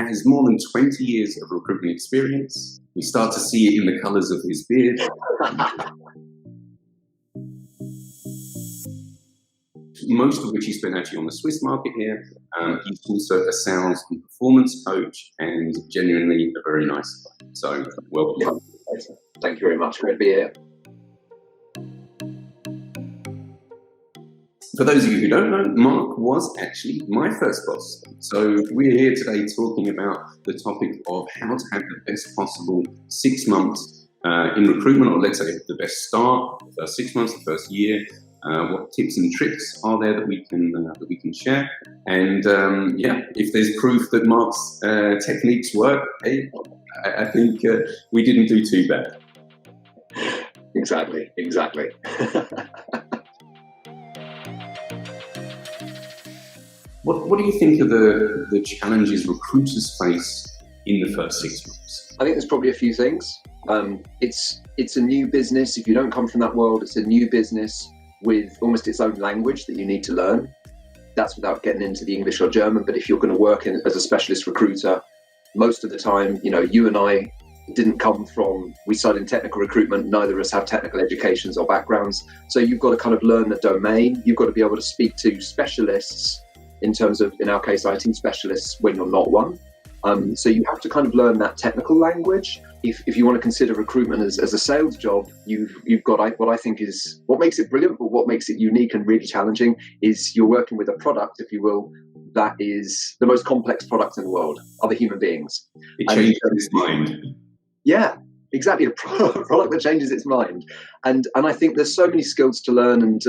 has more than 20 years of recruitment experience. We start to see it in the colours of his beard. Most of which he spent actually on the Swiss market here. He's also a sales and performance coach and genuinely a very nice guy. So, welcome. Thank you very much. Great to be here. For those of you who don't know, Mark was actually my first boss. So we're here today talking about the topic of how to have the best possible 6 months in recruitment, or let's say the best start, the first 6 months, the first year. What tips and tricks are there that we can share? And if there's proof that Mark's techniques work, hey, I think we didn't do too bad. Exactly. What do you think are the challenges recruiters face in the first 6 months? I think there's probably a few things. It's a new business. If you don't come from that world, it's a new business with almost its own language that you need to learn. That's without getting into the English or German. But if you're going to work as a specialist recruiter, most of the time, you and I we started in technical recruitment. Neither of us have technical educations or backgrounds. So you've got to kind of learn the domain. You've got to be able to speak to specialists in terms of, in our case, IT specialists when you're not one. So you have to kind of learn that technical language. If you want to consider recruitment as a sales job, you've got what I think is what makes it brilliant, but what makes it unique and really challenging is you're working with a product, if you will, that is the most complex product in the world, other human beings. It changes its mind. Yeah, exactly. A product that changes its mind. And I think there's so many skills to learn. And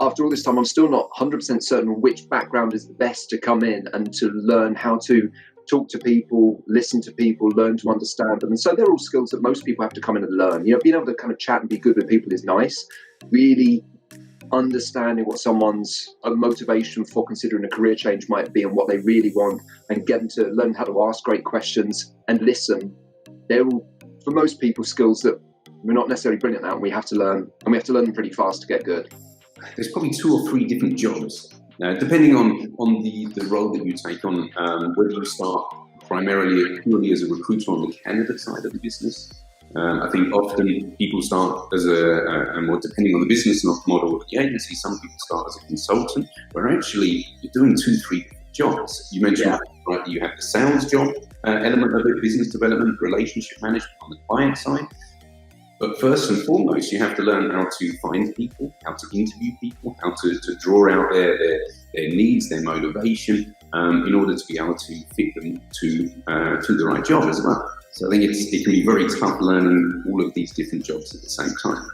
after all this time, I'm still not 100% certain which background is the best to come in and to learn how to talk to people, listen to people, learn to understand them. And so they're all skills that most people have to come in and learn. Being able to kind of chat and be good with people is nice. Really understanding what someone's motivation for considering a career change might be and what they really want, and getting to learn how to ask great questions and listen. They're all, for most people, skills that we're not necessarily brilliant at, and we have to learn, and we have to learn them pretty fast to get good. There's probably 2 or 3 different jobs. Depending on the role that you take on, whether you start primarily purely as a recruiter on the candidate side of the business. I think often people start as more depending on the business model of the agency, some people start as a consultant, where actually you're doing 2, 3 different jobs. You mentioned right, you have the sales job element of it, business development, relationship management on the client side. But first and foremost, you have to learn how to find people, how to interview people, how to draw out their needs, their motivation, in order to be able to fit them to the right job as well. So I think it can be very tough learning all of these different jobs at the same time.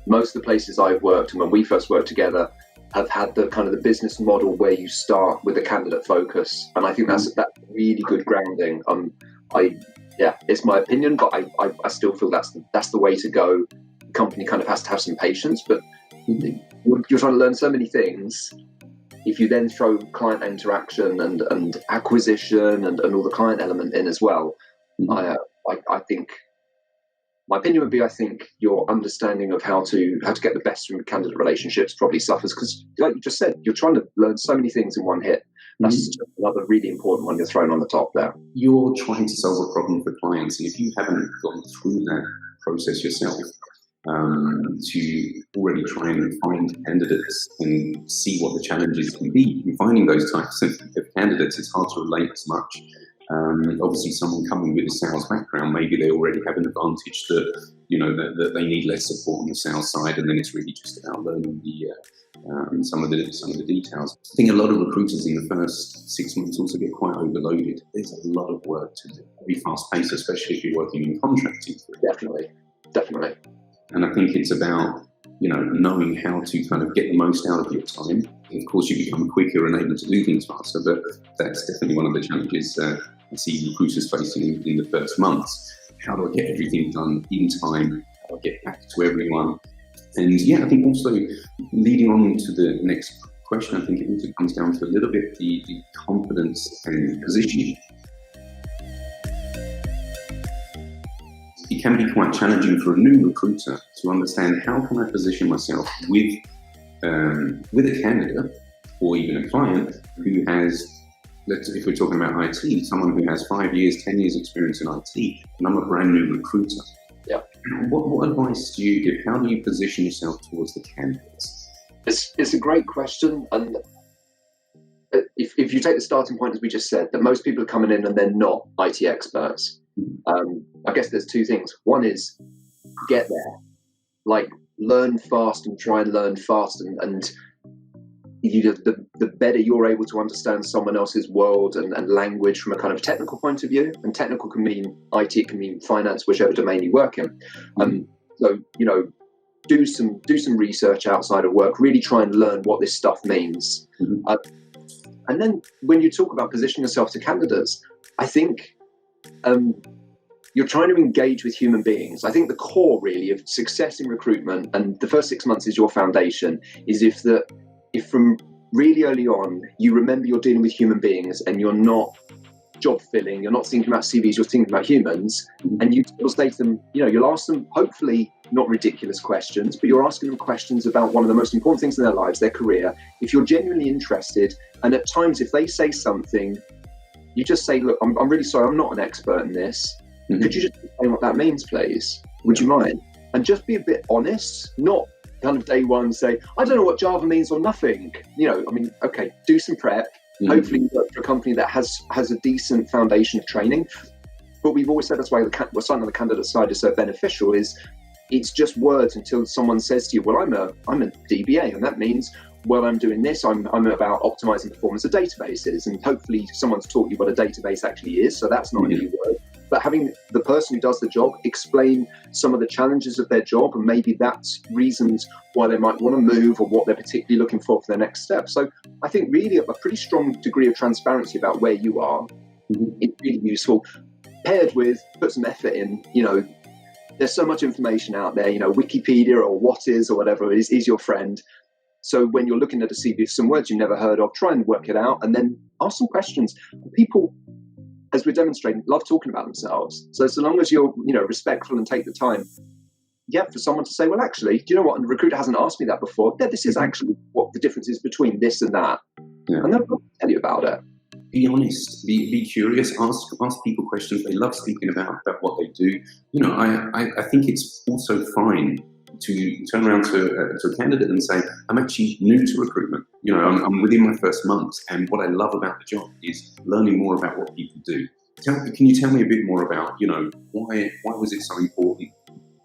Most of the places I've worked, and when we first worked together, have had the kind of the business model where you start with a candidate focus, and I think that's really good grounding. It's my opinion, but I still feel that's the way to go. The company kind of has to have some patience, but you're trying to learn so many things. If you then throw client interaction and acquisition and all the client element in as well, I think my opinion would be, I think your understanding of how to get the best from candidate relationships probably suffers, because, like you just said, you're trying to learn so many things in one hit. That's just another really important one you're throwing on the top there. You're trying to solve a problem for clients, and if you haven't gone through that process yourself, to already try and find candidates and see what the challenges can be in finding those types of candidates, it's hard to relate as much. Obviously, someone coming with a sales background, maybe they already have an advantage that they need less support on the sales side, and then it's really just about learning some of the details. I think a lot of recruiters in the first 6 months also get quite overloaded. There's a lot of work to do. Be fast paced, especially if you're working in contracting. Definitely. And I think it's about knowing how to kind of get the most out of your time. And of course, you become quicker and able to do things faster, but that's definitely one of the challenges I see recruiters facing in the first months. How do I get everything done in time? How do I get back to everyone? And I think also leading on to the next question, I think it also comes down to a little bit the confidence and positioning. It can be quite challenging for a new recruiter to understand how can I position myself with a candidate or even a client who has if we're talking about IT, someone who has 5 years, 10 years experience in IT, and I'm a brand new recruiter. Yeah. What advice do you give? How do you position yourself towards the candidates? It's a great question. And if you take the starting point, as we just said, that most people are coming in and they're not IT experts, I guess there's two things. One is get there, like learn fast and try and learn fast, and the better you're able to understand someone else's world and language from a kind of technical point of view, and technical can mean IT, it can mean finance, whichever domain you work in. So, do some research outside of work, really try and learn what this stuff means. And then when you talk about positioning yourself to candidates, I think you're trying to engage with human beings. I think the core really of success in recruitment, and the first 6 months is your foundation, is if from really early on you remember you're dealing with human beings and you're not job filling, you're not thinking about CVs, you're thinking about humans, and you'll say to them, you'll ask them hopefully not ridiculous questions, but you're asking them questions about one of the most important things in their lives, their career. If you're genuinely interested, and at times if they say something, you just say, look, I'm really sorry, I'm not an expert in this. Could you just explain what that means, please? Would you mind? And just be a bit honest, not kind of day one say, I don't know what Java means or nothing. Okay, do some prep. Hopefully you work for a company that has a decent foundation of training. But we've always said that's why something on the candidate side is so beneficial, is it's just words until someone says to you, well, I'm a DBA, and that means, well, I'm doing this, I'm about optimizing performance of databases, and hopefully someone's taught you what a database actually is, so that's not a new word. But having the person who does the job explain some of the challenges of their job, and maybe that's reasons why they might want to move or what they're particularly looking for their next step. So I think really a pretty strong degree of transparency about where you are is really useful, paired with put some effort in. There's so much information out there, Wikipedia or what is or whatever is your friend. So when you're looking at a CV, some words you've never heard of, try and work it out, and then ask some questions. People, as we're demonstrating, love talking about themselves. So long as you're, respectful and take the time, for someone to say, well, actually, do you know what? And the recruiter hasn't asked me that before. Yeah, this is actually what the difference is between this and that. Yeah. And they'll tell you about it. Be honest, be curious, ask people questions. They love speaking about what they do. I think it's also fine to turn around to a candidate and say, I'm actually new to recruitment. I'm within my first month, and what I love about the job is learning more about what people do. Can you tell me a bit more about, why was it so important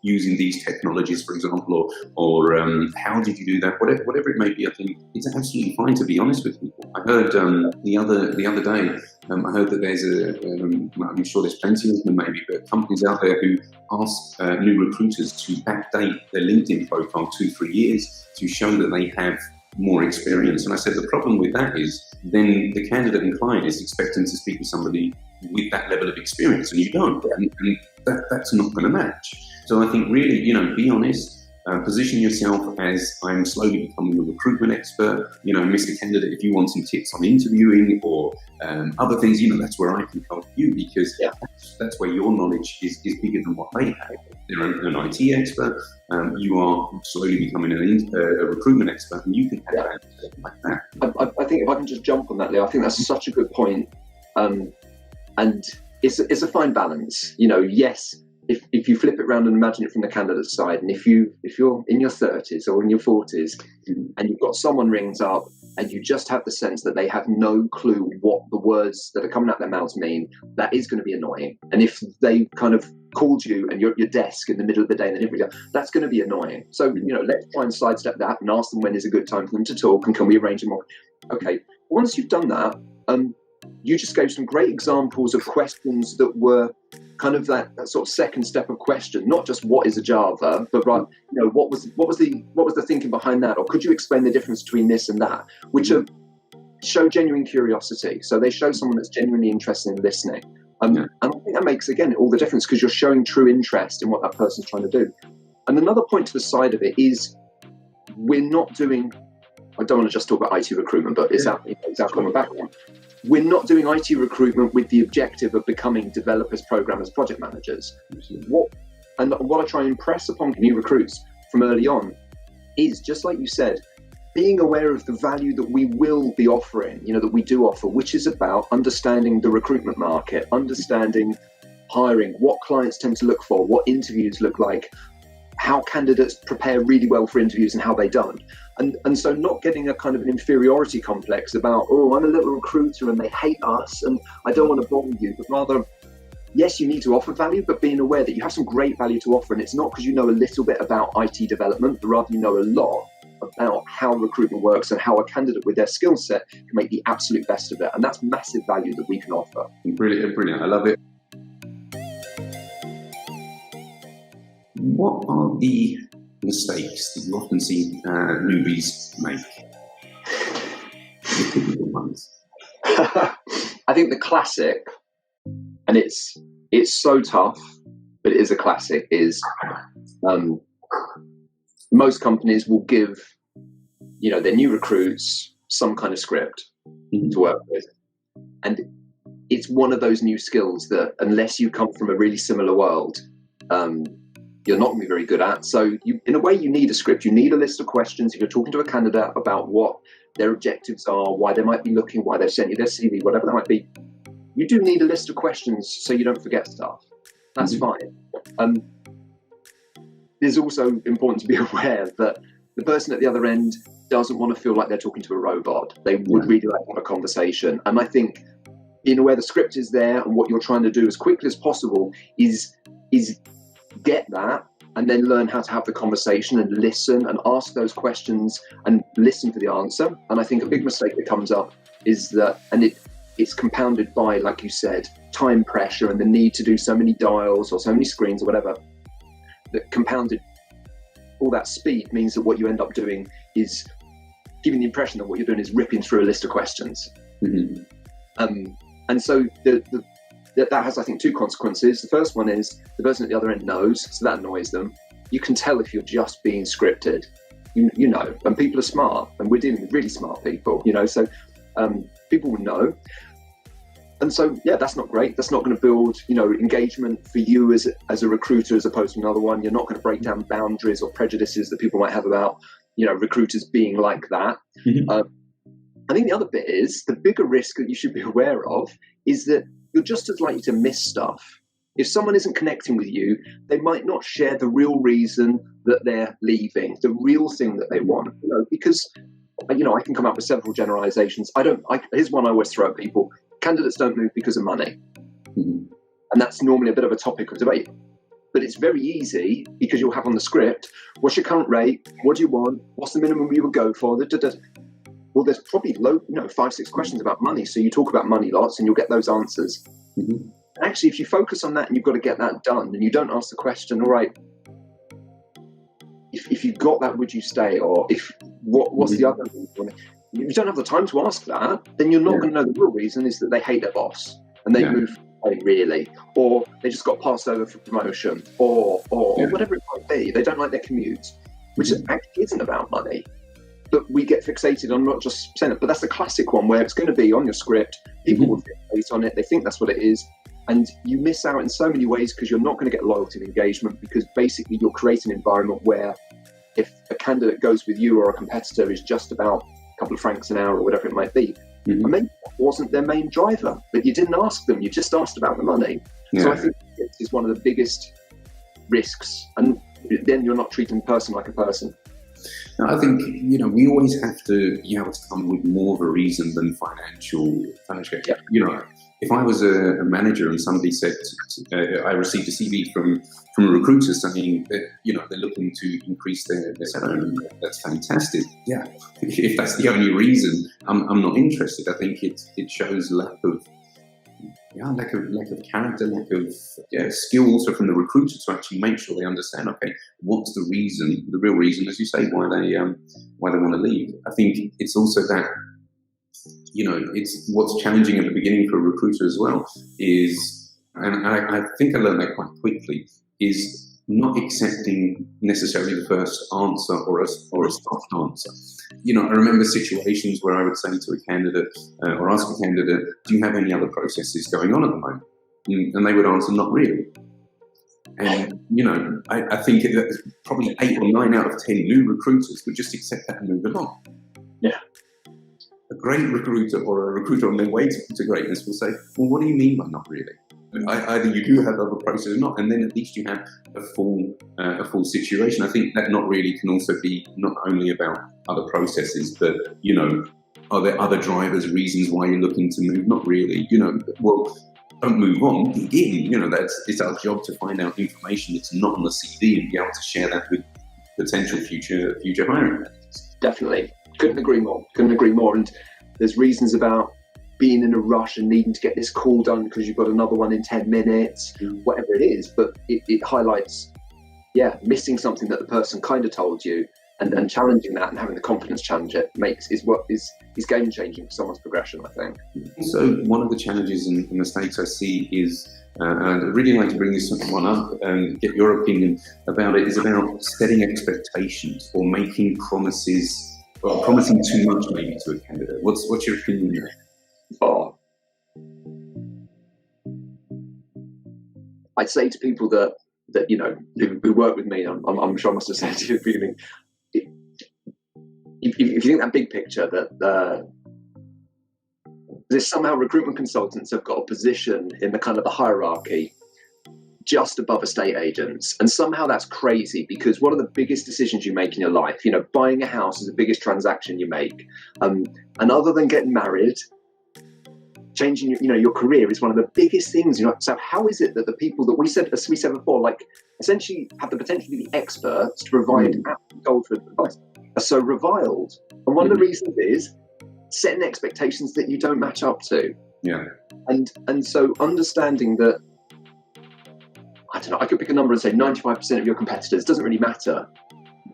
using these technologies, for example, or how did you do that? Whatever it may be, I think it's absolutely fine to be honest with people. I heard the other day, I heard that there's I'm sure there's plenty of them maybe, but companies out there who ask new recruiters to backdate their LinkedIn profile 2-3 years to show that they have more experience. And I said the problem with that is then the candidate and client is expecting to speak with somebody with that level of experience, and you don't, and that's not going to match. So I think really, be honest, position yourself as I'm slowly becoming a recruitment expert. Mr. Candidate, if you want some tips on interviewing or other things, that's where I can help you, because that's where your knowledge is bigger than what they have. They're an IT expert. You are slowly becoming a recruitment expert, and you can have that like that. I think if I can just jump on that, Leo, I think that's such a good point. And it's a fine balance. Yes. If you flip it around and imagine it from the candidate's side, and if you're in your 30s or in your 40s and you've got someone rings up and you just have the sense that they have no clue what the words that are coming out their mouths mean, that is going to be annoying. And if they kind of called you and you're at your desk in the middle of the day and they didn't really, that's going to be annoying. So, let's try and sidestep that and ask them when is a good time for them to talk, and can we arrange them more? Okay, once you've done that, you just gave some great examples of questions that were kind of that sort of second step of question, not just what is a Java, but what was the thinking behind that, or could you explain the difference between this and that, which show genuine curiosity. So they show someone that's genuinely interested in listening, and I think that makes again all the difference, because you're showing true interest in what that person's trying to do. And another point to the side of it is we're not doing. I don't want to just talk about IT recruitment, but it's our common background. We're not doing IT recruitment with the objective of becoming developers, programmers, project managers. What I try and impress upon new recruits from early on is, just like you said, being aware of the value that we will be offering, that we do offer, which is about understanding the recruitment market, understanding hiring, what clients tend to look for, what interviews look like, how candidates prepare really well for interviews and how they don't. And so not getting a kind of an inferiority complex about, oh, I'm a little recruiter and they hate us and I don't want to bother you, but rather, yes, you need to offer value, but being aware that you have some great value to offer. And it's not because you know a little bit about IT development, but rather you know a lot about how recruitment works and how a candidate with their skill set can make the absolute best of it. And that's massive value that we can offer. Brilliant, brilliant. I love it. What are the mistakes that you often see newbies make? The typical ones. I think the classic, and it's so tough, but it is a classic, is most companies will give, their new recruits some kind of script to work with. And it's one of those new skills that, unless you come from a really similar world, you're not going to be very good at. So in a way, you need a script. You need a list of questions. If you're talking to a candidate about what their objectives are, why they might be looking, why they've sent you their CV, whatever that might be, you do need a list of questions so you don't forget stuff. That's fine. It's also important to be aware that the person at the other end doesn't want to feel like they're talking to a robot. They would really like to have a conversation. And I think being aware the script is there and what you're trying to do as quickly as possible is get that and then learn how to have the conversation and listen and ask those questions and listen for the answer. And I think a big mistake that comes up is that, and it's compounded by, like you said, time pressure and the need to do so many dials or so many screens or whatever, that compounded all that speed means that what you end up doing is giving the impression that what you're doing is ripping through a list of questions. And so that has, I think, two consequences. The first one is the person at the other end knows, so that annoys them. You can tell if you're just being scripted, you know, and people are smart, and we're dealing with really smart people, so people will know. And so, that's not great. That's not going to build, engagement for you as a recruiter as opposed to another one. You're not going to break down boundaries or prejudices that people might have about, recruiters being like that. I think the other bit is the bigger risk that you should be aware of is that you're just as likely to miss stuff. If someone isn't connecting with you, they might not share the real reason that they're leaving, the real thing that they want, because, I can come up with several generalizations. Here's one I always throw at people. Candidates don't move because of money. And that's normally a bit of a topic of debate. But it's very easy because you'll have on the script, what's your current rate? What do you want? What's the minimum you would go for? Well, there's probably 5-6 questions about money. So you talk about money lots and you'll get those answers. And actually, if you focus on that and you've got to get that done and you don't ask the question, all right, if you got that, would you stay? Or what's the other reason? If you don't have the time to ask that, then you're not going to know the real reason is that they hate their boss and they move away, really, or they just got passed over for promotion, or whatever it might be. They don't like their commute, which actually isn't about money. But we get fixated on not just saying it, but that's the classic one where it's going to be on your script. People will fixate on it. They think that's what it is. And you miss out in so many ways because you're not going to get loyalty and engagement because basically you're creating an environment where if a candidate goes with you or a competitor is just about couple of francs an hour or whatever it might be. I mean, that wasn't their main driver, but you didn't ask them, you just asked about the money. So I think it is one of the biggest risks, and then you're not treating the person like a person. Now, I think, we always have to be able to come with more of a reason than financial. If I was a manager and somebody said, I received a CV from a recruiter saying that, they're looking to increase their salary, that's fantastic. Yeah, if that's the only reason, I'm not interested. I think it shows lack of character, lack of skill also from the recruiter to actually make sure they understand, okay, what's the reason, the real reason, as you say, why they want to leave. I think it's also that, it's what's challenging at the beginning for a recruiter as well is, and I think I learned that quite quickly, is not accepting necessarily the first answer or a soft answer. I remember situations where I would say to a candidate or ask a candidate, do you have any other processes going on at the moment? And they would answer, not really. And, I think that probably 8 or 9 out of 10 new recruiters would just accept that and move along. Yeah. A great recruiter or a recruiter on their way to greatness will say, well, what do you mean by not really? Either you do have other processes or not, and then at least you have a full situation. I think that not really can also be not only about other processes, but, are there other drivers, reasons why you're looking to move? Not really, well, don't move on, dig in, it's our job to find out information that's not on the CV and be able to share that with potential future hiring managers. Definitely. Couldn't agree more. And there's reasons about being in a rush and needing to get this call done because you've got another one in 10 minutes, whatever it is. But it highlights, missing something that the person kind of told you, and challenging that and having the confidence challenge it is game changing for someone's progression, I think. So one of the challenges and mistakes I see is, and I'd really like to bring this one up and get your opinion about it, is about setting expectations or making promises, or promising too much maybe to a candidate. What's your opinion there? Oh. I'd say to people that who work with me, I'm sure I must have said to you at the beginning, if you think that big picture, that there's somehow recruitment consultants have got a position in the kind of the hierarchy just above estate agents, and somehow that's crazy because one of the biggest decisions you make in your life, buying a house is the biggest transaction you make, and other than getting married, changing your career is one of the biggest things. So how is it that the people that we said before, like essentially have the potential to be the experts to provide absolute gold for advice, are so reviled? And one of the reasons is setting expectations that you don't match up to. Yeah. And so understanding that, I don't know, I could pick a number and say 95% of your competitors, doesn't really matter.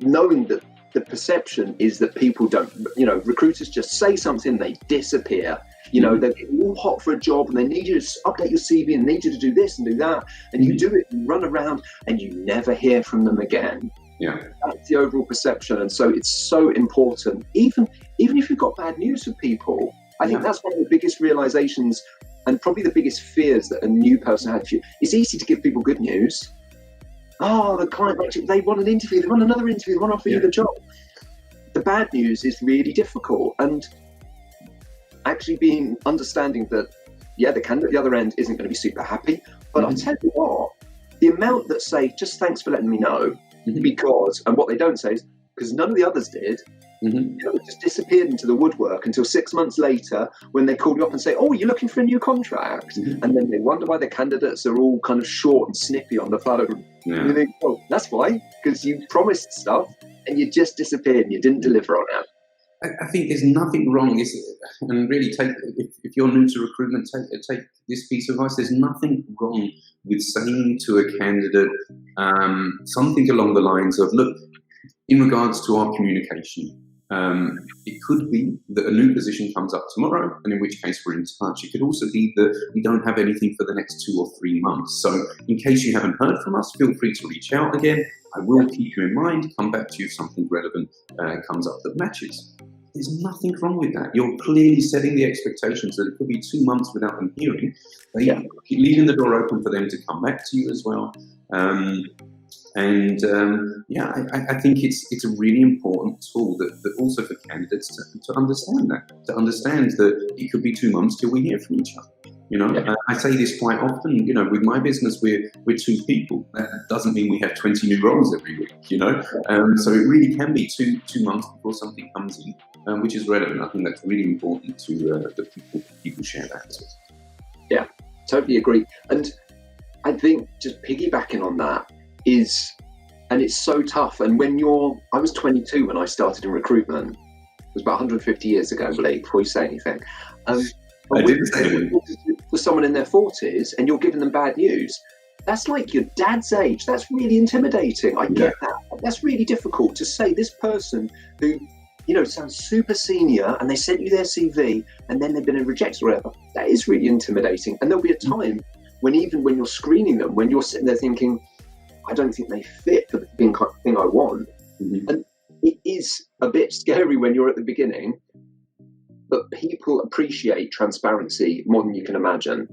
Knowing that the perception is that people don't, recruiters just say something, they disappear. They're getting all hot for a job and they need you to update your CV and need you to do this and do that. And you do it and run around and you never hear from them again. Yeah. That's the overall perception. And so it's so important, even if you've got bad news for people. I think that's one of the biggest realizations and probably the biggest fears that a new person had. It's easy to give people good news. Oh, the client, they want an interview, they want another interview, they want to offer you the job. The bad news is really difficult. And actually understanding that, the candidate at the other end isn't going to be super happy. But I'll tell you what, the amount that say, just thanks for letting me know, because, and what they don't say is, because none of the others did, it just disappeared into the woodwork until 6 months later when they called you up and say, oh, you're looking for a new contract. And then they wonder why the candidates are all kind of short and snippy on the phone. Yeah. And you think, well, that's why, because you promised stuff and you just disappeared and you didn't deliver on it. I think there's nothing wrong, and really if you're new to recruitment, take this piece of advice. There's nothing wrong with saying to a candidate something along the lines of, look, in regards to our communication, it could be that a new position comes up tomorrow, and in which case we're in touch. It could also be that we don't have anything for the next 2 or 3 months. So in case you haven't heard from us, feel free to reach out again. I will keep you in mind, come back to you if something relevant comes up that matches. There's nothing wrong with that. You're clearly setting the expectations that it could be 2 months without them hearing. Leaving the door open for them to come back to you as well. I think it's a really important tool that also for candidates to understand that it could be 2 months till we hear from each other. I say this quite often. With my business, we're 2 people. That doesn't mean we have 20 new roles every week. So it really can be two months before something comes in, which is relevant. I think that's really important to the people share that. Yeah, totally agree. And I think just piggybacking on that is, and it's so tough. And I was 22 when I started in recruitment. It was about 150 years ago, Blake, before you say anything. I didn't say anything. For someone in their 40s and you're giving them bad news, that's like your dad's age. That's really intimidating. I get that. That's really difficult to say. This person who, sounds super senior and they sent you their CV and then they've been rejected or whatever, that is really intimidating. And there'll be a time when even when you're screening them, when you're sitting there thinking, I don't think they fit for the thing I want. And it is a bit scary when you're at the beginning, but people appreciate transparency more than you can imagine.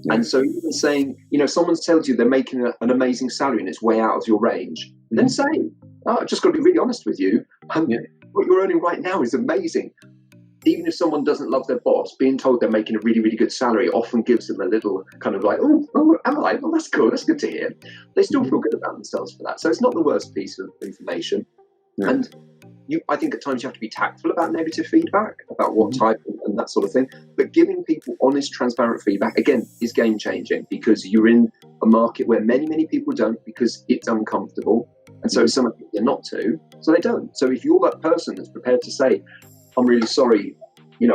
And so even saying, someone's told you they're making an amazing salary and it's way out of your range, then say, I've just got to be really honest with you. what you're earning right now is amazing. Even if someone doesn't love their boss, being told they're making a really, really good salary often gives them a little kind of like, oh, am I? Well, that's cool. That's good to hear. They still feel good about themselves for that. So it's not the worst piece of information. Yeah. And I think at times you have to be tactful about negative feedback, about what type and that sort of thing. But giving people honest, transparent feedback, again, is game changing, because you're in a market where many, many people don't, because it's uncomfortable. And so some people are not to, so they don't. So if you're that person that's prepared to say, I'm really sorry,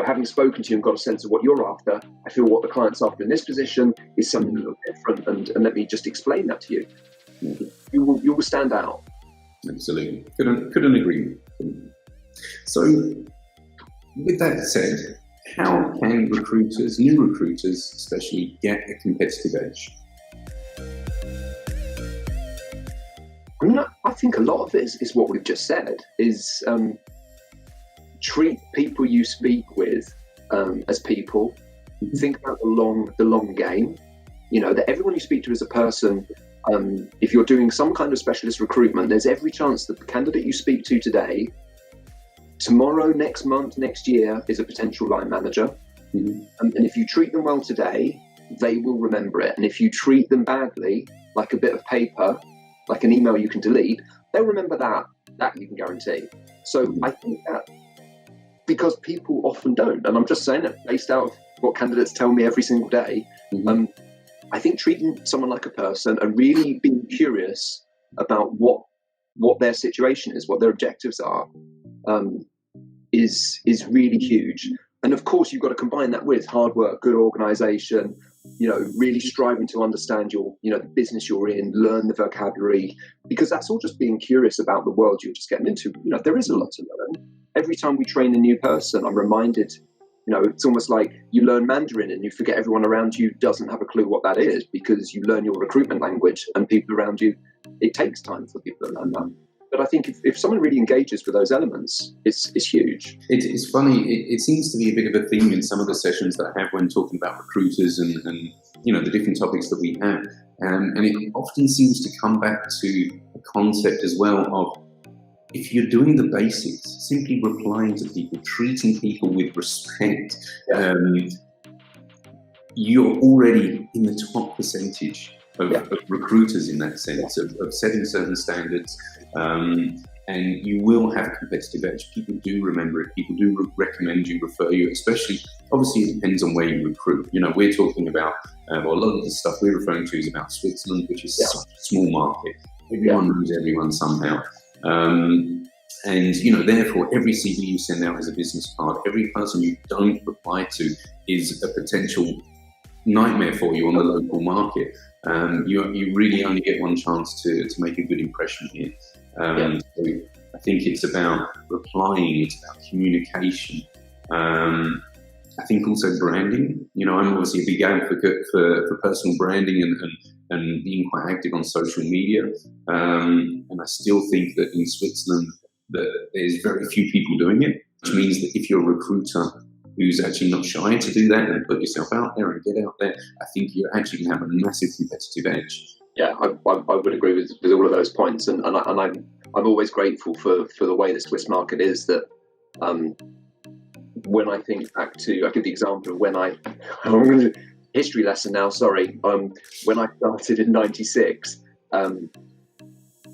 having spoken to you and got a sense of what you're after, I feel what the client's after in this position is something a little different, and let me just explain that to you. You will stand out. Absolutely. Couldn't agree. So, with that said, how can recruiters, new recruiters especially, get a competitive edge? I think a lot of it is what we've just said, is treat people you speak with as people. Think about the long game. That everyone you speak to is a person. If you're doing some kind of specialist recruitment, there's every chance that the candidate you speak to today, tomorrow, next month, next year, is a potential line manager. And if you treat them well today, they will remember it. And if you treat them badly, like a bit of paper, like an email you can delete, they'll remember that you can guarantee. So I think that, because people often don't, and I'm just saying it based out of what candidates tell me every single day, I think treating someone like a person and really being curious about what their situation is, what their objectives are, is really huge. And of course, you've got to combine that with hard work, good organisation, really striving to understand the business you're in, learn the vocabulary, because that's all just being curious about the world you're just getting into. There is a lot to learn. Every time we train a new person, I'm reminded, it's almost like you learn Mandarin and you forget everyone around you doesn't have a clue what that is, because you learn your recruitment language and people around you, it takes time for people to learn that. But I think if someone really engages with those elements, it's huge. It's funny. It seems to be a bit of a theme in some of the sessions that I have when talking about recruiters and the different topics that we have. And it often seems to come back to a concept as well of, if you're doing the basics, simply replying to people, treating people with respect, you're already in the top percentage of recruiters in that sense, of setting certain standards, and you will have a competitive edge. People do remember it. People do recommend you, refer you, especially, obviously it depends on where you recruit. We're talking about, a lot of the stuff we're referring to is about Switzerland, which is such a small market. Everyone knows everyone somehow. And therefore, every CV you send out is a business card. Every person you don't reply to is a potential nightmare for you on the local market. You really only get one chance to make a good impression here. So I think it's about replying, it's about communication. I think also branding. I'm obviously a big advocate for personal branding and being quite active on social media. And I still think that in Switzerland, that there's very few people doing it, which means that if you're a recruiter who's actually not shy to do that and put yourself out there and get out there, I think you're actually going to have a massive competitive edge. Yeah, I would agree with all of those points, and I'm always grateful for the way the Swiss market is. That when I think back to, I give the example of when I'm going to history lesson now. Sorry, when I started in '96.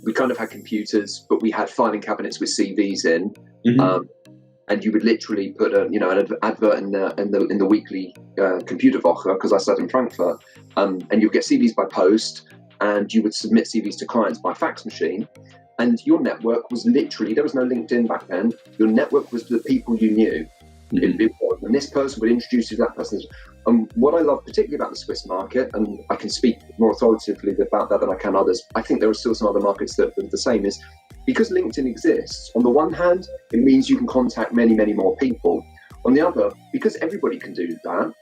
We kind of had computers, but we had filing cabinets with CVs in, and you would literally put an advert in the weekly computer Woche, because I sat in Frankfurt, and you'd get CVs by post, and you would submit CVs to clients by fax machine, and your network was literally, there was no LinkedIn back then. Your network was the people you knew. And this person would introduce you to that person. What I love particularly about the Swiss market, and I can speak more authoritatively about that than I can others, I think there are still some other markets that are the same, is because LinkedIn exists, on the one hand, it means you can contact many, many more people. On the other, because everybody can do that,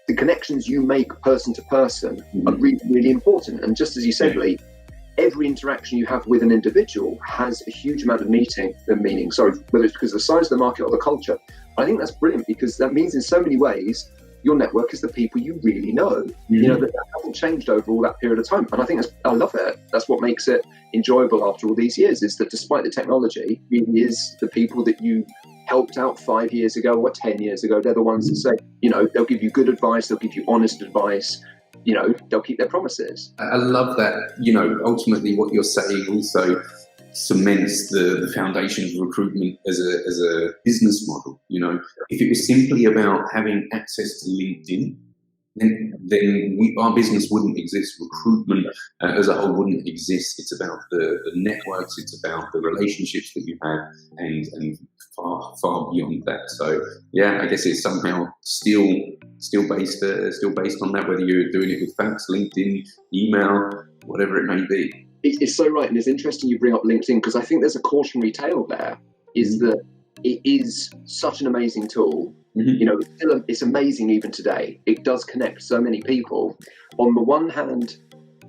the connections you make person to person are really, really important. And just as you said, Lee, every interaction you have with an individual has a huge amount of meaning, whether it's because of the size of the market or the culture. I think that's brilliant, because that means in so many ways, your network is the people you really know. That hasn't changed over all that period of time. And I think I love it. That's what makes it enjoyable after all these years, is that despite the technology, it is the people that you helped out 5 years ago or 10 years ago. They're the ones that say, they'll give you good advice. They'll give you honest advice. They'll keep their promises. I love that, ultimately what you're saying also cements the foundation of recruitment as a business model. If it was simply about having access to LinkedIn, then our business wouldn't exist. Recruitment as a whole wouldn't exist. It's about the networks. It's about the relationships that you have, and far beyond that. So yeah, I guess it's somehow still based on that. Whether you're doing it with fax, LinkedIn, email, whatever it may be. It's so right, and it's interesting you bring up LinkedIn, because I think there's a cautionary tale there. Is that it is such an amazing tool. It's amazing even today. It does connect so many people. On the one hand,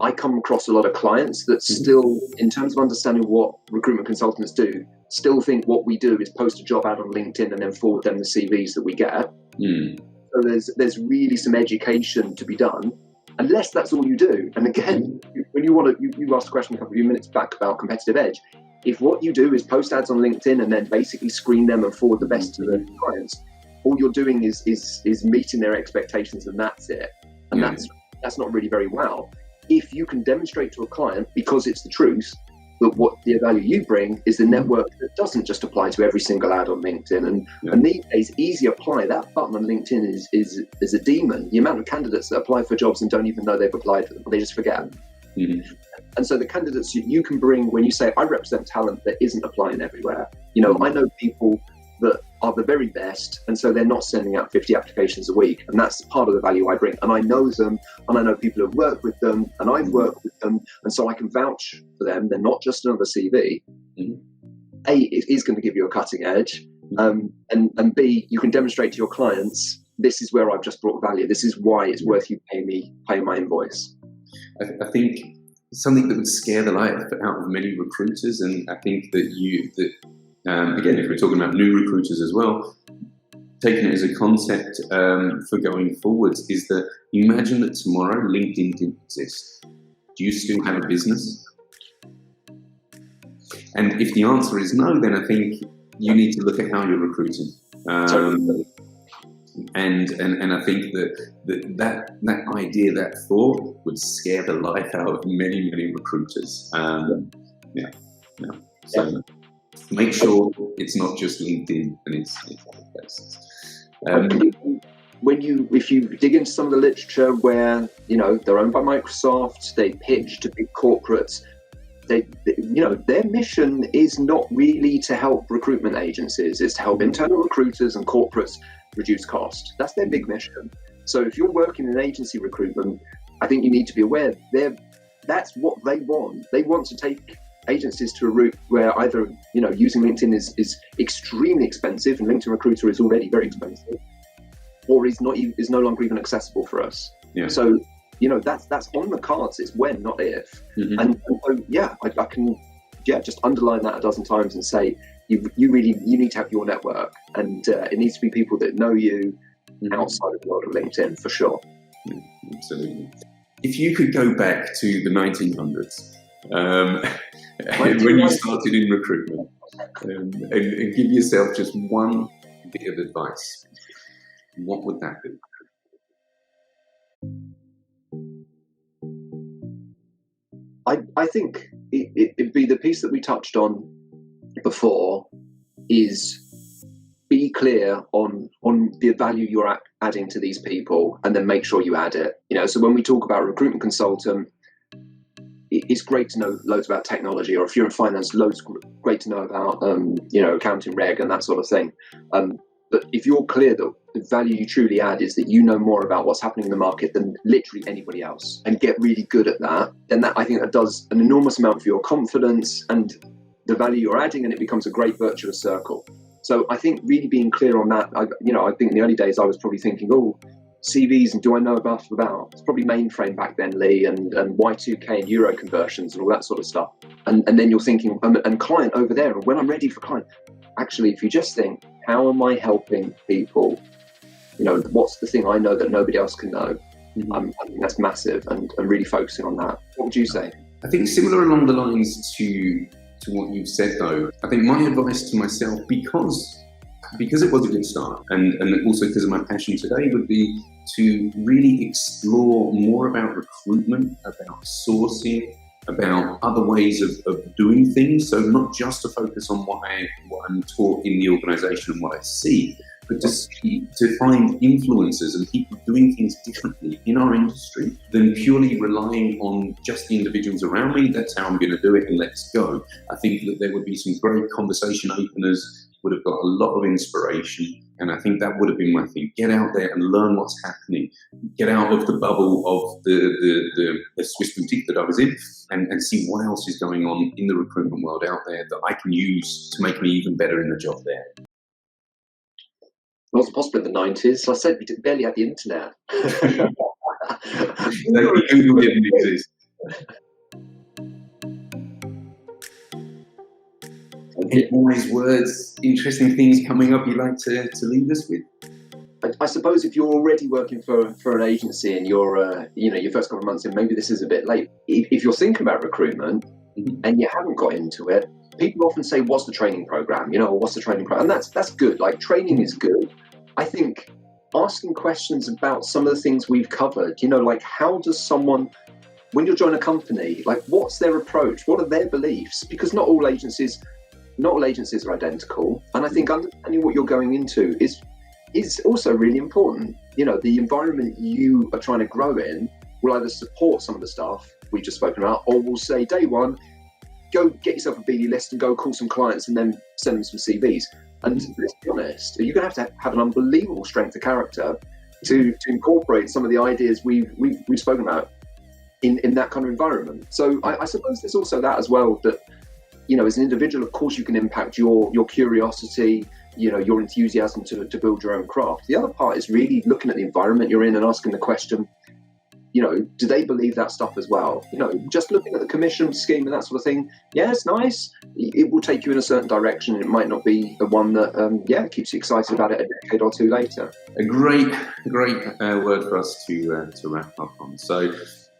I come across a lot of clients that still, in terms of understanding what recruitment consultants do, still think what we do is post a job ad on LinkedIn and then forward them the CVs that we get. So there's really some education to be done, unless that's all you do. And again, when you asked a question a couple of minutes back about competitive edge. If what you do is post ads on LinkedIn and then basically screen them and forward the best to the clients, all you're doing is meeting their expectations, and that's it. And that's not really very well. If you can demonstrate to a client, because it's the truth, that what the value you bring is the network that doesn't just apply to every single ad on LinkedIn. And these days, easy apply, that button on LinkedIn is a demon. The amount of candidates that apply for jobs and don't even know they've applied for them, they just forget. And so the candidates you can bring, when you say, I represent talent that isn't applying everywhere. I know people that are the very best, and so they're not sending out 50 applications a week, and that's part of the value I bring. And I know them, and I know people who've worked with them, and I've worked with them, and so I can vouch for them. They're not just another CV. A, it is going to give you a cutting edge, and B, you can demonstrate to your clients, this is where I've just brought value. This is why it's worth you paying my invoice. I think something that would scare the life out of many recruiters, and I think that again, if we're talking about new recruiters as well, taking it as a concept for going forwards, is that imagine that tomorrow LinkedIn didn't exist. Do you still have a business? And if the answer is no, then I think you need to look at how you're recruiting. And I think that idea, that thought, would scare the life out of many So make sure it's not just LinkedIn and it's other places. If you dig into some of the literature where they're owned by Microsoft, they pitch to big corporates. Their mission is not really to help recruitment agencies. It's to help internal recruiters and corporates reduce cost. That's their big mission. So if you're working in agency recruitment, I think you need to be aware that's what they want. They want to take agencies to a route where either using LinkedIn is extremely expensive, and LinkedIn Recruiter is already very expensive, or is no longer even accessible for us. So that's on the cards. It's when, not if. And so I can just underline that a dozen times and say you need to have your network, and it needs to be people that know you outside of the world of LinkedIn, for sure. Absolutely. If you could go back to the 1900s, when you started in recruitment, and give yourself just one bit of advice, what would that be? I think it'd be the piece that we touched on before, is be clear on the value you're adding to these people, and then make sure you add it. So when we talk about recruitment consultant, it's great to know loads about technology, or if you're in finance, great to know about accounting, reg, and that sort of thing. But if you're clear that the value you truly add is that you know more about what's happening in the market than literally anybody else, and get really good at that, then I think that does an enormous amount for your confidence and the value you're adding, and it becomes a great virtuous circle. So I think really being clear on that. I think in the early days I was probably thinking, CVs and do I know about? It's probably mainframe back then, Lee, and Y2K and Euro conversions and all that sort of stuff. And then you're thinking, and client over there, and when I'm ready for client, actually, if you just think, how am I helping people? What's the thing I know that nobody else can know? I think that's massive, and really focusing on that. What would you say? I think similar along the lines to what you've said, though. I think my advice to myself, because it was a good start, and also because of my passion today, would be to really explore more about recruitment, about sourcing, about other ways of doing things. So not just to focus on what I'm taught in the organisation and what I see, but to find influencers and people doing things differently in our industry than purely relying on just the individuals around me. That's how I'm going to do it, and let's go. I think that there would be some great conversation openers, would have got a lot of inspiration, and I think that would have been my thing. Get out there and learn what's happening. Get out of the bubble of the Swiss boutique that I was in, and see what else is going on in the recruitment world out there that I can use to make me even better in the job there. It wasn't possible in the 90s. So I said we barely had the internet. Google didn't exist. Any wise words, interesting things coming up you'd like to leave us with? I suppose if you're already working for an agency and you're, your first couple of months in, maybe this is a bit late. If you're thinking about recruitment and you haven't got into it, people often say, "What's the training program?" What's the training program? And that's good. Like, training is good. I think asking questions about some of the things we've covered. Like, how does someone, when you're joining a company, like, what's their approach? What are their beliefs? Because not all agencies are identical, and I think understanding what you're going into is also really important. The environment you are trying to grow in will either support some of the stuff we've just spoken about, or will say, day one, go get yourself a BD list and go call some clients and then send them some CVs. And let's be honest, you're going to have an unbelievable strength of character to incorporate some of the ideas we've spoken about in that kind of environment. So I suppose there's also that as well, that as an individual, of course, you can impact your curiosity, your enthusiasm to build your own craft. The other part is really looking at the environment you're in and asking the question, do they believe that stuff as well? Just looking at the commission scheme and that sort of thing, yeah, it's nice. It will take you in a certain direction, and it might not be the one that keeps you excited about it a decade or two later. A great word for us to wrap up on. So,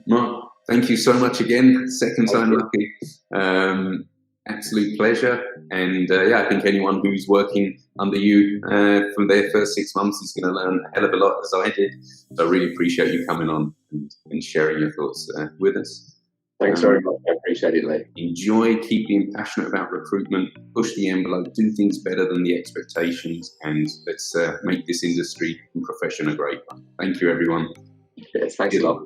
Mark, thank you so much again. Second time lucky. Absolute pleasure. And I think anyone who's working under you from their first 6 months is going to learn a hell of a lot, as I did. So I really appreciate you coming on and sharing your thoughts with us. Thanks very much. I appreciate it, Lee. Enjoy, keep being passionate about recruitment, push the envelope, do things better than the expectations, and let's make this industry and profession a great one. Thank you, everyone. Yes, thanks a lot.